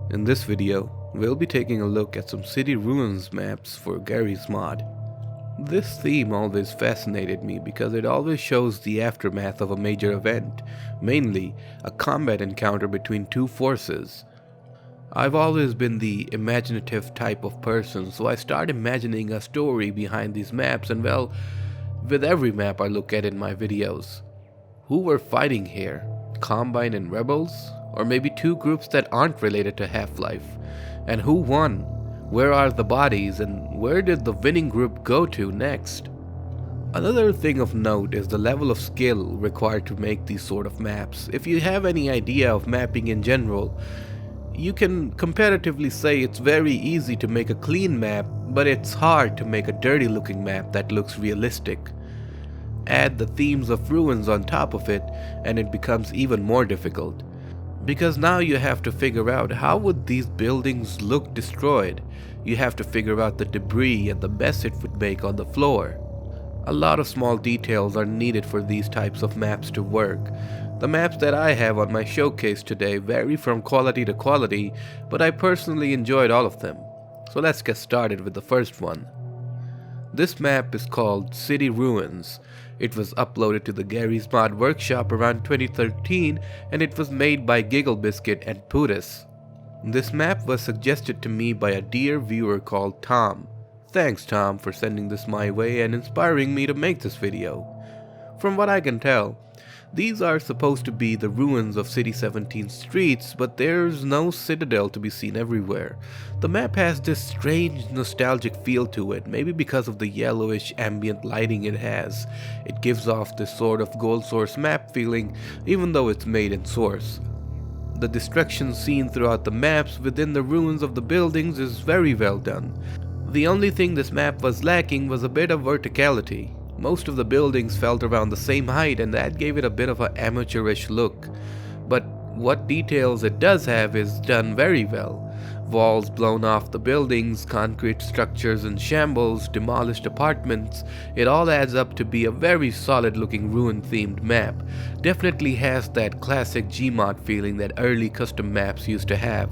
In this video, we'll be taking a look at some city ruins maps for Garry's mod. This theme always fascinated me because it always shows the aftermath of a major event, mainly a combat encounter between two forces. I've always been the imaginative type of person, so I start imagining a story behind these maps and well, with every map I look at in my videos. Who were fighting here? Combine and Rebels? Or maybe two groups that aren't related to Half-Life? And who won? Where are the bodies and where did the winning group go to next? Another thing of note is the level of skill required to make these sort of maps. If you have any idea of mapping in general, you can comparatively say it's very easy to make a clean map, but it's hard to make a dirty looking map that looks realistic. Add the themes of ruins on top of it and it becomes even more difficult. Because now you have to figure out how would these buildings look destroyed. You have to figure out the debris and the mess it would make on the floor. A lot of small details are needed for these types of maps to work. The maps that I have on my showcase today vary from quality to quality, but I personally enjoyed all of them. So let's get started with the first one. This map is called City Ruins. It was uploaded to the Garry's Mod workshop around 2013 and it was made by Giggle Biscuit and Putis. This map was suggested to me by a dear viewer called Tom. Thanks Tom for sending this my way and inspiring me to make this video. From what I can tell, these are supposed to be the ruins of City 17 streets, but there's no citadel to be seen everywhere. The map has this strange nostalgic feel to it, maybe because of the yellowish ambient lighting it has. It gives off this sort of Gold Source map feeling, even though it's made in Source. The destruction seen throughout the maps within the ruins of the buildings is very well done. The only thing this map was lacking was a bit of verticality. Most of the buildings felt around the same height and that gave it a bit of an amateurish look. But what details it does have is done very well. Walls blown off the buildings, concrete structures in shambles, demolished apartments, it all adds up to be a very solid looking ruin themed map. Definitely has that classic Gmod feeling that early custom maps used to have.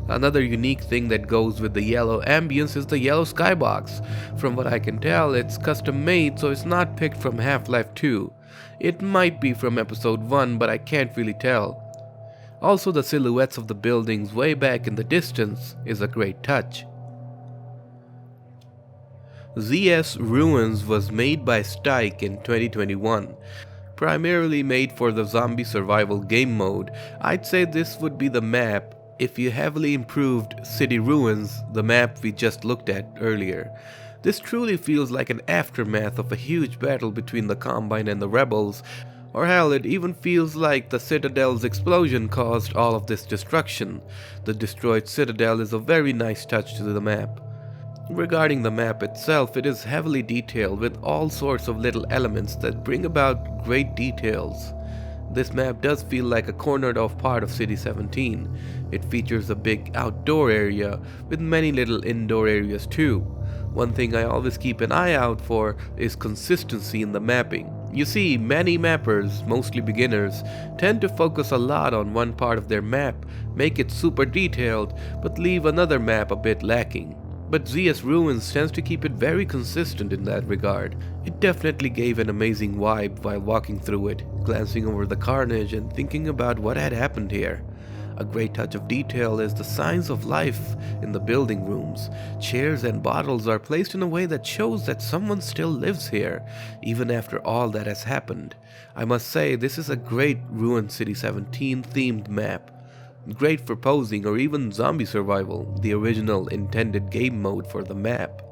Another unique thing that goes with the yellow ambience is the yellow skybox. From what I can tell, it's custom made, so it's not picked from Half-Life 2. It might be from episode 1, but I can't really tell. Also, the silhouettes of the buildings way back in the distance is a great touch. ZS Ruins was made by Stike in 2021. Primarily made for the zombie survival game mode, I'd say this would be the map if you heavily improved City Ruins, the map we just looked at earlier. This truly feels like an aftermath of a huge battle between the Combine and the Rebels, or hell, it even feels like the Citadel's explosion caused all of this destruction. The destroyed Citadel is a very nice touch to the map. Regarding the map itself, it is heavily detailed with all sorts of little elements that bring about great details. This map does feel like a cornered off part of City 17. It features a big outdoor area with many little indoor areas too. One thing I always keep an eye out for is consistency in the mapping. You see, many mappers, mostly beginners, tend to focus a lot on one part of their map, make it super detailed, but leave another map a bit lacking. But ZS Ruins tends to keep it very consistent in that regard. It definitely gave an amazing vibe while walking through it, glancing over the carnage and thinking about what had happened here. A great touch of detail is the signs of life in the building rooms. Chairs and bottles are placed in a way that shows that someone still lives here, even after all that has happened. I must say, this is a great Ruin City 17 themed map. Great for posing or even zombie survival, the original intended game mode for the map.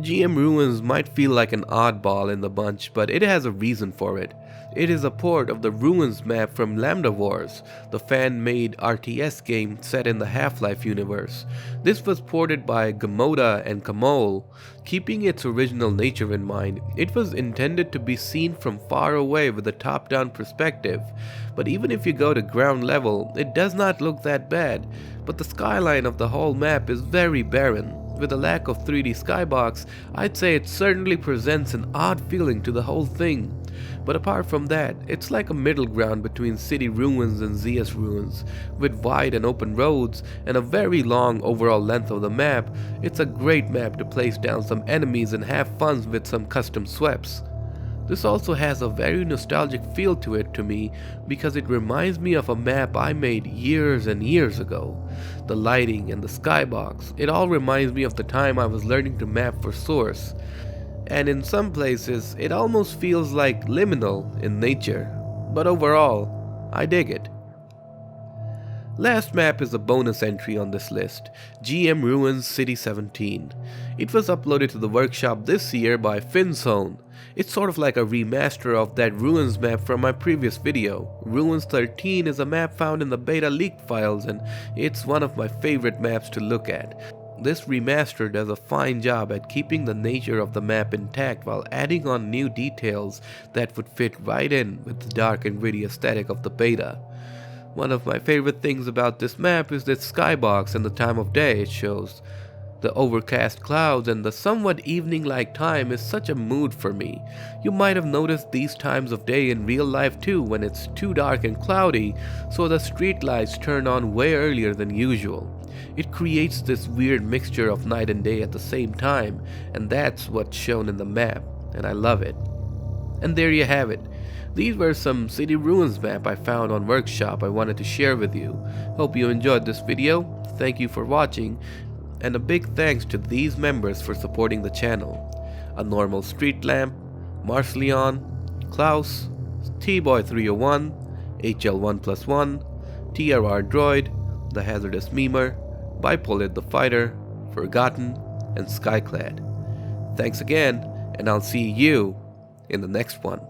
GM Ruins might feel like an oddball in the bunch, but it has a reason for it. It is a port of the Ruins map from Lambda Wars, the fan-made RTS game set in the Half-Life universe. This was ported by Gamoda and Kamol. Keeping its original nature in mind, it was intended to be seen from far away with a top-down perspective. But even if you go to ground level, it does not look that bad. But the skyline of the whole map is very barren. With a lack of 3D skybox, I'd say it certainly presents an odd feeling to the whole thing. But apart from that, it's like a middle ground between city ruins and ZS ruins. With wide and open roads and a very long overall length of the map, it's a great map to place down some enemies and have fun with some custom sweeps. This also has a very nostalgic feel to it to me because it reminds me of a map I made years and years ago. The lighting and the skybox, it all reminds me of the time I was learning to map for Source. And in some places, it almost feels like liminal in nature. But overall, I dig it. Last map is a bonus entry on this list, GM Ruins City 17. It was uploaded to the workshop this year by Finzone. It's sort of like a remaster of that Ruins map from my previous video. Ruins 13 is a map found in the beta leaked files and it's one of my favorite maps to look at. This remaster does a fine job at keeping the nature of the map intact while adding on new details that would fit right in with the dark and gritty aesthetic of the beta. One of my favorite things about this map is its skybox and the time of day it shows. The overcast clouds and the somewhat evening-like time is such a mood for me. You might have noticed these times of day in real life too when it's too dark and cloudy, so the street lights turn on way earlier than usual. It creates this weird mixture of night and day at the same time, and that's what's shown in the map, and I love it. And there you have it. These were some city ruins map I found on Workshop I wanted to share with you. Hope you enjoyed this video. Thank you for watching, and a big thanks to these members for supporting the channel. A Normal Street Lamp, Marcelion, Klaus, T-Boy301, HL1+1, TRR Droid, The Hazardous Memer, Bipolar the Fighter, Forgotten, and Skyclad. Thanks again, and I'll see you in the next one.